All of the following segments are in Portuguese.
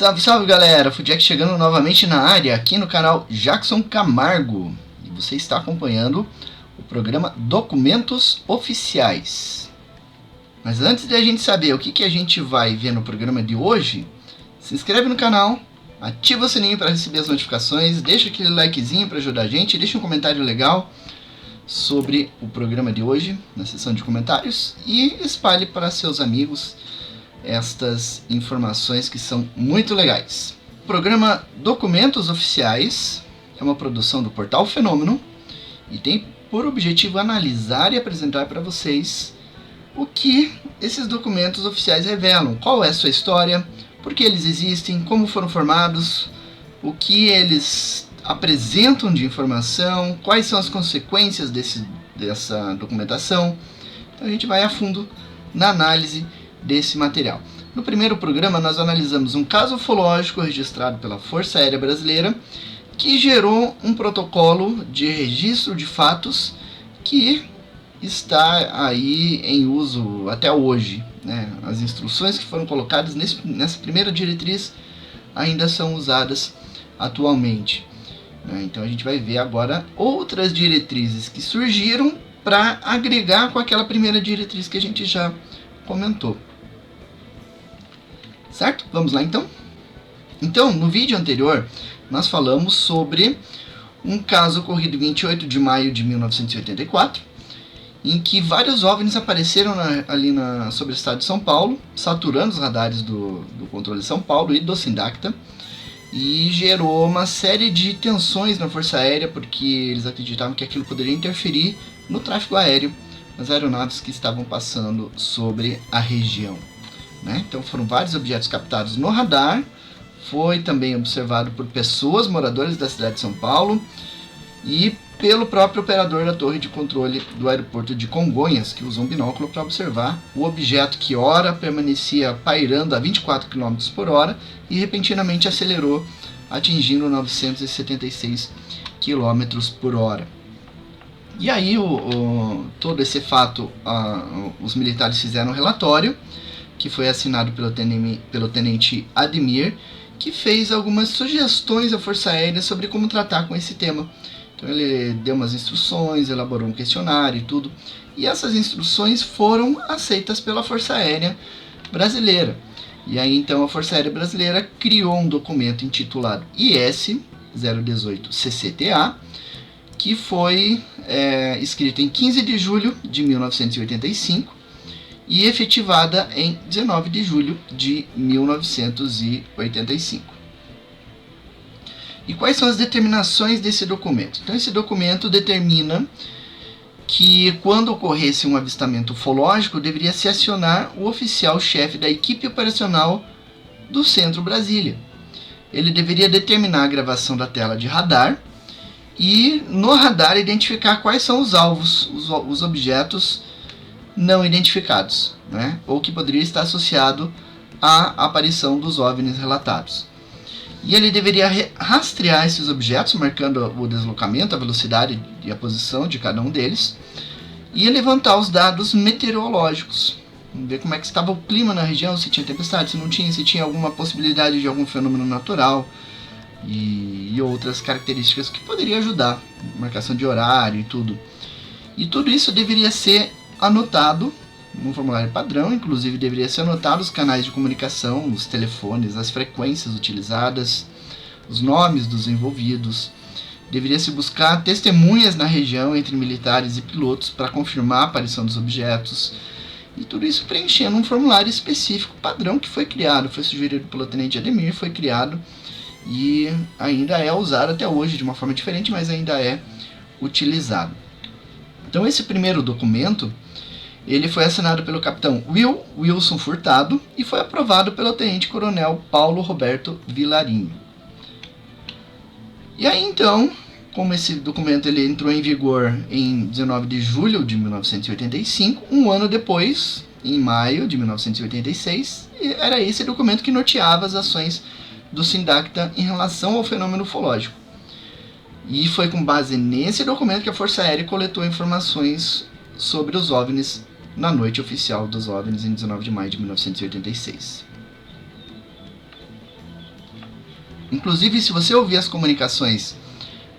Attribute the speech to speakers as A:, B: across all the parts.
A: Salve, salve galera, Fudiac chegando novamente na área, aqui no canal Jackson Camargo. E você está acompanhando o programa Documentos Oficiais. Mas antes de a gente saber o que a gente vai ver no programa de hoje, se inscreve no canal, ativa o sininho para receber as notificações, deixa aquele likezinho para ajudar a gente, deixa um comentário legal sobre o programa de hoje, na seção de comentários, e espalhe para seus amigos estas informações que são muito legais. O programa Documentos Oficiais é uma produção do Portal Fenômeno e tem por objetivo analisar e apresentar para vocês o que esses documentos oficiais revelam, qual é a sua história, por que eles existem, como foram formados, o que eles apresentam de informação, quais são as consequências dessa documentação. Então a gente vai a fundo na análise desse material. No primeiro programa nós analisamos um caso ufológico registrado pela Força Aérea Brasileira que gerou um protocolo de registro de fatos que está aí em uso até hoje, né? As instruções que foram colocadas nessa primeira diretriz ainda são usadas atualmente, né? Então a gente vai ver agora outras diretrizes que surgiram para agregar com aquela primeira diretriz que a gente já comentou. Certo? Vamos lá então? Então, no vídeo anterior, nós falamos sobre um caso ocorrido em 28 de maio de 1984, em que vários OVNIs apareceram sobre o estado de São Paulo, saturando os radares do controle de São Paulo e do Sindacta, e gerou uma série de tensões na Força Aérea, porque eles acreditavam que aquilo poderia interferir no tráfego aéreo, nas aeronaves que estavam passando sobre a região. Então foram vários objetos captados no radar, foi também observado por pessoas moradoras da cidade de São Paulo e pelo próprio operador da torre de controle do aeroporto de Congonhas, que usou um binóculo para observar o objeto que ora permanecia pairando a 24 km por hora e repentinamente acelerou, atingindo 976 km por hora. E aí, todo esse fato, os militares fizeram um relatório, que foi assinado pelo tenente Ademir, que fez algumas sugestões à Força Aérea sobre como tratar com esse tema. Então ele deu umas instruções, elaborou um questionário e tudo, e essas instruções foram aceitas pela Força Aérea Brasileira. E aí então a Força Aérea Brasileira criou um documento intitulado IS 018 CCTA, que foi escrito em 15 de julho de 1985, e efetivada em 19 de julho de 1985. E quais são as determinações desse documento? Então esse documento determina que quando ocorresse um avistamento ufológico, deveria se acionar o oficial-chefe da equipe operacional do Centro Brasília. Ele deveria determinar a gravação da tela de radar e no radar identificar quais são os alvos, os objetos não identificados, né? Ou que poderia estar associado à aparição dos OVNIs relatados. E ele deveria rastrear esses objetos, marcando o deslocamento, a velocidade e a posição de cada um deles, e levantar os dados meteorológicos, ver como é que estava o clima na região, se tinha tempestade, se não tinha, se tinha alguma possibilidade de algum fenômeno natural e outras características que poderiam ajudar, marcação de horário e tudo. E tudo isso deveria ser anotado no formulário padrão, inclusive deveria ser anotado os canais de comunicação, os telefones, as frequências utilizadas, os nomes dos envolvidos. Deveria se buscar testemunhas na região entre militares e pilotos para confirmar a aparição dos objetos. E tudo isso preenchendo um formulário específico padrão que foi criado, foi sugerido pelo tenente Ademir, foi criado e ainda é usado até hoje de uma forma diferente, mas ainda é utilizado. Então esse primeiro documento ele foi assinado pelo capitão Wilson Furtado e foi aprovado pelo tenente-coronel Paulo Roberto Vilarinho. E aí então, como esse documento ele entrou em vigor em 19 de julho de 1985, um ano depois, em maio de 1986, era esse documento que norteava as ações do Sindacta em relação ao fenômeno ufológico. E foi com base nesse documento que a Força Aérea coletou informações sobre os OVNIs na noite oficial dos OVNIs em 19 de maio de 1986. Inclusive, se você ouvir as comunicações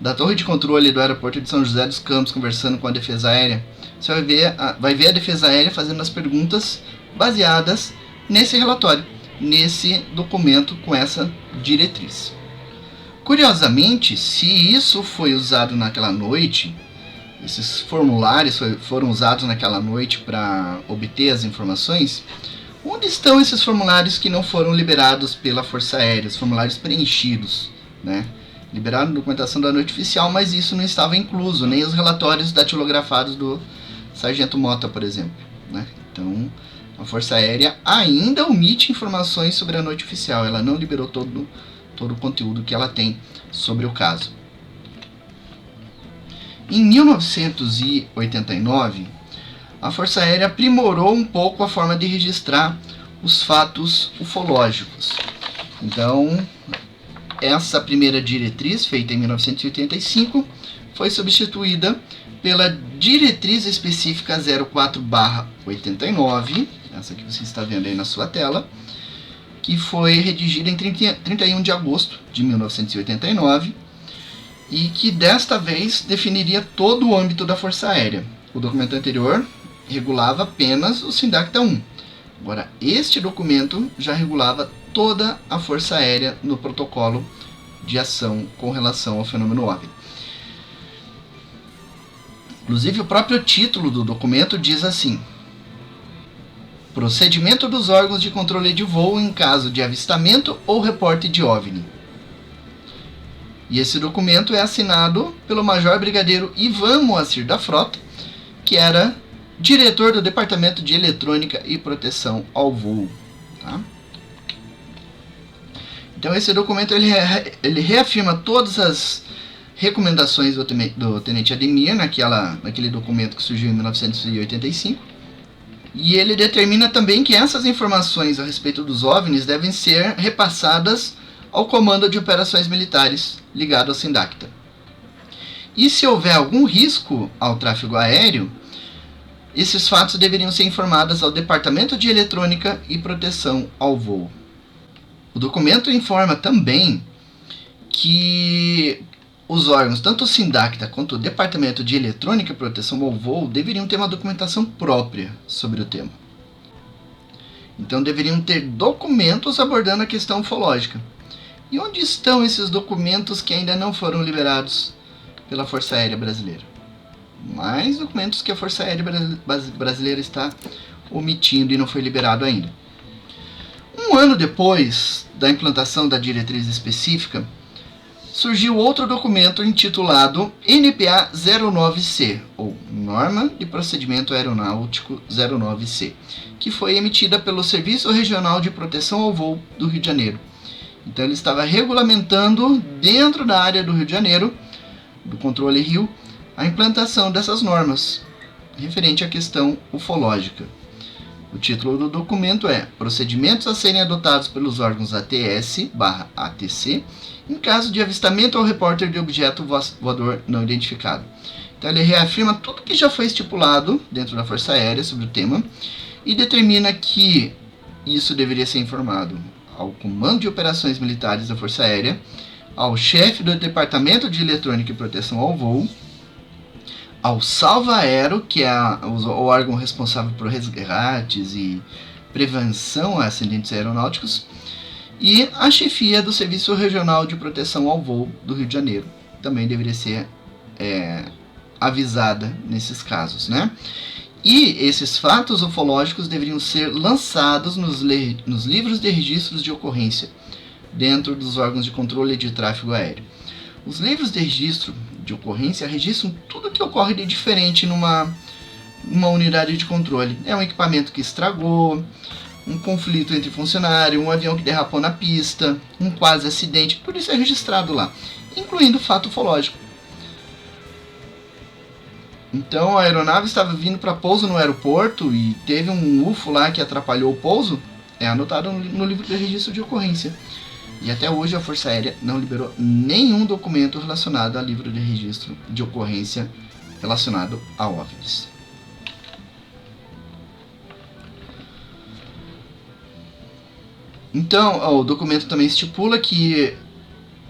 A: da torre de controle do aeroporto de São José dos Campos conversando com a Defesa Aérea, você vai ver a Defesa Aérea fazendo as perguntas baseadas nesse relatório, nesse documento com essa diretriz. Curiosamente, se isso foi usado naquela noite, esses formulários foram usados naquela noite para obter as informações, onde estão esses formulários que não foram liberados pela Força Aérea, os formulários preenchidos, né? Liberaram a documentação da noite oficial, mas isso não estava incluso, nem os relatórios datilografados do Sargento Mota, por exemplo, né? Então, a Força Aérea ainda omite informações sobre a noite oficial, ela não liberou todo o conteúdo que ela tem sobre o caso. Em 1989, a Força Aérea aprimorou um pouco a forma de registrar os fatos ufológicos. Então, essa primeira diretriz, feita em 1985, foi substituída pela Diretriz Específica 04/89, essa que você está vendo aí na sua tela, que foi redigida em 31 de agosto de 1989 e que desta vez definiria todo o âmbito da Força Aérea. O documento anterior regulava apenas o Sindacta 1. Agora, este documento já regulava toda a Força Aérea no protocolo de ação com relação ao fenômeno OVNI. Inclusive, o próprio título do documento diz assim: Procedimento dos órgãos de controle de voo em caso de avistamento ou reporte de OVNI. E esse documento é assinado pelo Major Brigadeiro Ivan Moacir da Frota, que era diretor do Departamento de Eletrônica e Proteção ao Voo. Tá? Então esse documento ele reafirma todas as recomendações do Tenente Ademir naquele documento que surgiu em 1985. E ele determina também que essas informações a respeito dos OVNIs devem ser repassadas ao Comando de Operações Militares ligado ao Sindacta. E se houver algum risco ao tráfego aéreo, esses fatos deveriam ser informados ao Departamento de Eletrônica e Proteção ao Voo. O documento informa também que os órgãos, tanto o Sindacta quanto o Departamento de Eletrônica e Proteção ao Voo, deveriam ter uma documentação própria sobre o tema. Então deveriam ter documentos abordando a questão ufológica. E onde estão esses documentos que ainda não foram liberados pela Força Aérea Brasileira? Mais documentos que a Força Aérea Brasileira está omitindo e não foi liberado ainda. Um ano depois da implantação da diretriz específica, surgiu outro documento intitulado NPA 09C, ou Norma de Procedimento Aeronáutico 09C, que foi emitida pelo Serviço Regional de Proteção ao Voo do Rio de Janeiro. Então ele estava regulamentando, dentro da área do Rio de Janeiro, do controle Rio, a implantação dessas normas, referente à questão ufológica. O título do documento é Procedimentos a serem adotados pelos órgãos ATS/ATC em caso de avistamento ou repórter de objeto voador não identificado. Então ele reafirma tudo que já foi estipulado dentro da Força Aérea sobre o tema e determina que isso deveria ser informado ao Comando de Operações Militares da Força Aérea, ao chefe do Departamento de Eletrônica e Proteção ao Voo, ao Salva Aero, que é o órgão responsável por resgates e prevenção a acidentes aeronáuticos, e a chefia do Serviço Regional de Proteção ao Voo do Rio de Janeiro. Também deveria ser avisada nesses casos, né? E esses fatos ufológicos deveriam ser lançados nos livros de registros de ocorrência, dentro dos órgãos de controle de tráfego aéreo. Os livros de registro de ocorrência registram tudo que ocorre de diferente numa unidade de controle. É um equipamento que estragou, um conflito entre funcionário, um avião que derrapou na pista, um quase acidente, tudo isso é registrado lá. incluindo fato ufológico. Então a aeronave estava vindo para pouso no aeroporto e teve um UFO lá que atrapalhou o pouso, é anotado no livro de registro de ocorrência. E até hoje a Força Aérea não liberou nenhum documento relacionado ao livro de registro de ocorrência relacionado a OVNIs. Então, o documento também estipula que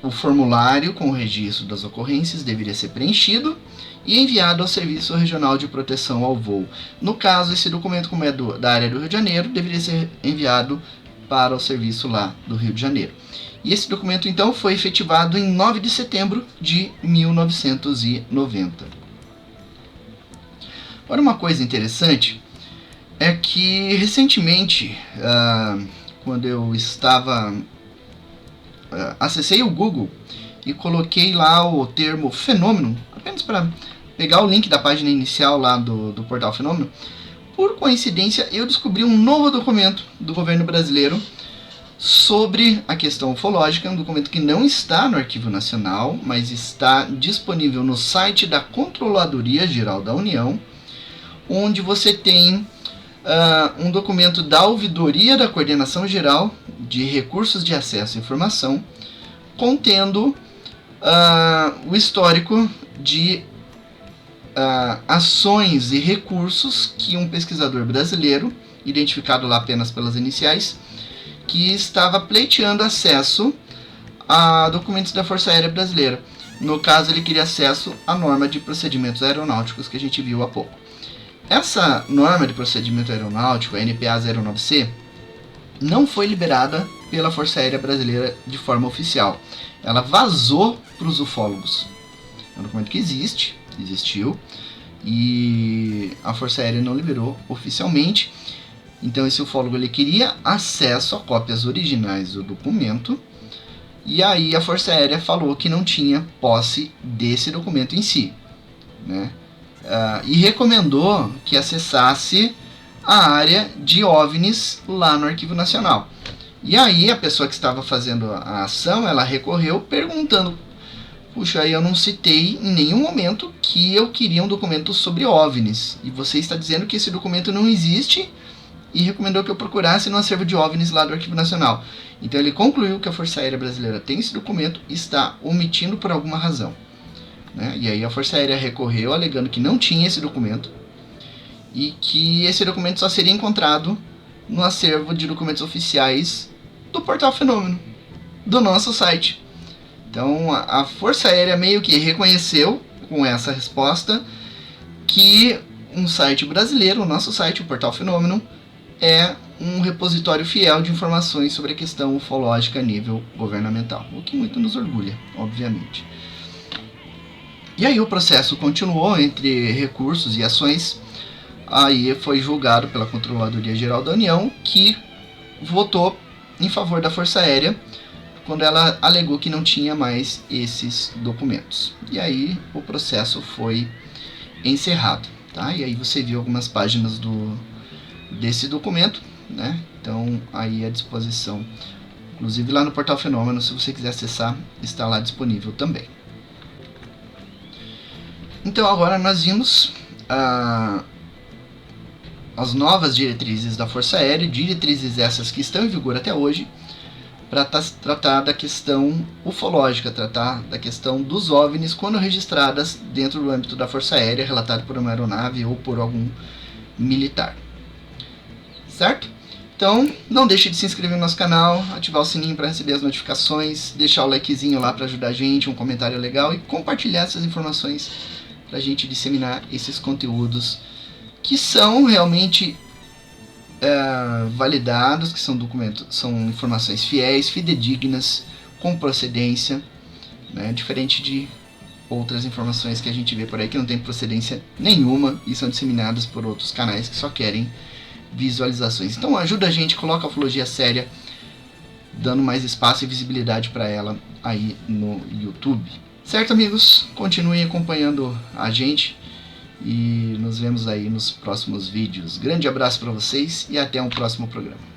A: o formulário com o registro das ocorrências deveria ser preenchido e enviado ao Serviço Regional de Proteção ao Voo. No caso, esse documento, como é da área do Rio de Janeiro, deveria ser enviado para o serviço lá do Rio de Janeiro. E esse documento, então, foi efetivado em 9 de setembro de 1990. Agora, uma coisa interessante é que, recentemente, quando eu estava... acessei o Google e coloquei lá o termo fenômeno, apenas para pegar o link da página inicial lá do portal Fenômeno. Por coincidência, eu descobri um novo documento do governo brasileiro sobre a questão ufológica, um documento que não está no Arquivo Nacional, mas está disponível no site da Controladoria Geral da União, onde você tem um documento da Ouvidoria da Coordenação Geral de Recursos de Acesso à Informação, contendo o histórico de ações e recursos que um pesquisador brasileiro, identificado lá apenas pelas iniciais, que estava pleiteando acesso a documentos da Força Aérea Brasileira. No caso, ele queria acesso à norma de procedimentos aeronáuticos que a gente viu há pouco. Essa norma de procedimento aeronáutico, a NPA 09C, não foi liberada pela Força Aérea Brasileira de forma oficial. Ela vazou para os ufólogos. É um documento que existiu, e a Força Aérea não liberou oficialmente. Então esse ufólogo ele queria acesso a cópias originais do documento, e aí a Força Aérea falou que não tinha posse desse documento em si, né? E recomendou que acessasse a área de OVNIs lá no Arquivo Nacional. E aí a pessoa que estava fazendo a ação, ela recorreu perguntando: puxa, eu não citei em nenhum momento que eu queria um documento sobre OVNIs, e você está dizendo que esse documento não existe, e recomendou que eu procurasse no acervo de OVNIs lá do Arquivo Nacional. Então ele concluiu que a Força Aérea Brasileira tem esse documento e está omitindo por alguma razão, né? E aí a Força Aérea recorreu alegando que não tinha esse documento e que esse documento só seria encontrado no acervo de documentos oficiais do portal Fenômeno, do nosso site. Então a Força Aérea meio que reconheceu com essa resposta que um site brasileiro, o nosso site, o portal Fenômeno, é um repositório fiel de informações sobre a questão ufológica a nível governamental, o que muito nos orgulha, obviamente. E aí o processo continuou entre recursos e ações. Aí foi julgado pela Controladoria Geral da União, que votou em favor da Força Aérea quando ela alegou que não tinha mais esses documentos. E aí o processo foi encerrado, tá? E aí você viu algumas páginas desse documento, né? Então aí à disposição, inclusive lá no portal Fenômeno, se você quiser acessar, está lá disponível também. Então agora nós vimos as novas diretrizes da Força Aérea, diretrizes essas que estão em vigor até hoje, para tratar da questão ufológica, tratar da questão dos OVNIs quando registradas dentro do âmbito da Força Aérea, relatado por uma aeronave ou por algum militar. Certo? Então, não deixe de se inscrever no nosso canal, ativar o sininho para receber as notificações, deixar o likezinho lá para ajudar a gente, um comentário legal e compartilhar essas informações para a gente disseminar esses conteúdos que são realmente validados, que são documentos, são informações fiéis, fidedignas, com procedência, né? Diferente de outras informações que a gente vê por aí que não tem procedência nenhuma e são disseminadas por outros canais que só querem visualizações. Então ajuda a gente, coloca a ufologia séria, dando mais espaço e visibilidade para ela aí no YouTube. Certo, amigos? Continuem acompanhando a gente e nos vemos aí nos próximos vídeos. Grande abraço para vocês e até um próximo programa.